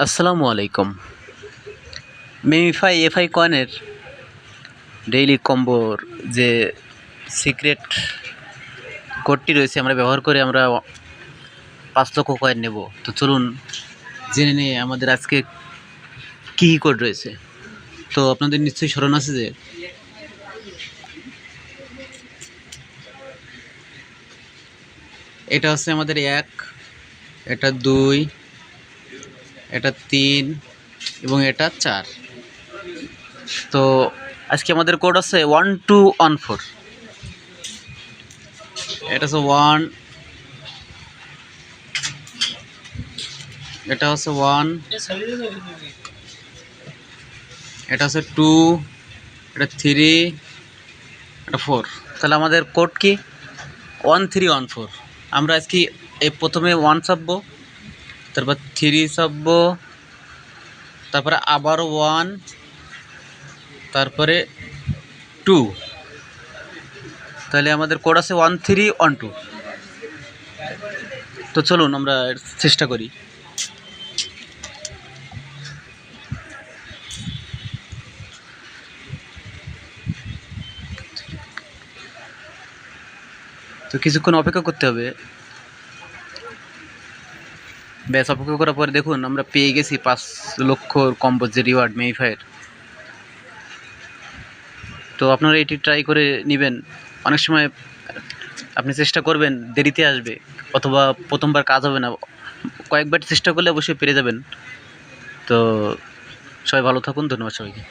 আসসালামু আলাইকুম। মেমিফাই এফআই কয়েনের ডেইলি কম্বোর যে সিক্রেট কোডটি রয়েছে আমরা ব্যবহার করে আমরা 5 লক্ষ কয়েন নেব। তো চলুন জেনে নিই আমাদের আজকে কী কোড রয়েছে। তো আপনাদের নিশ্চয়ই স্মরণ আছে যে এটা হচ্ছে আমাদের 1, এটা 2, এটা 3 এবং এটা 4। তো আজকে আমাদের কোড আছে 1214। এটা হচ্ছে 1, এটা হচ্ছে 1, এটা হচ্ছে 2, এটা 3, এটা 4। তাহলে আমাদের কোড কি 1314। আমরা আজকে এই প্রথমে 1 চাপবো, তারপর 3 চাপবো, তারপরে আবারও 1, তারপরে 2। তাহলে আমাদের কোড আছে 1312। তো চলুন আমরা চেষ্টা করি। তো কিছুক্ষণ অপেক্ষা করতে হবে। ব্যাস, অপেক্ষা করার পরে দেখুন আমরা পেয়ে গেছি 5 লক্ষর কম্বো যে রিওয়ার্ড মেমিফাইয়ের। তো আপনারা এটি ট্রাই করে নেবেন। অনেক সময় আপনি চেষ্টা করবেন দেরিতে আসবে, অথবা প্রথমবার কাজ হবে না, কয়েকবার চেষ্টা করলে অবশ্যই পেরে যাবেন। তো সবাই ভালো থাকুন, ধন্যবাদ সবাইকে।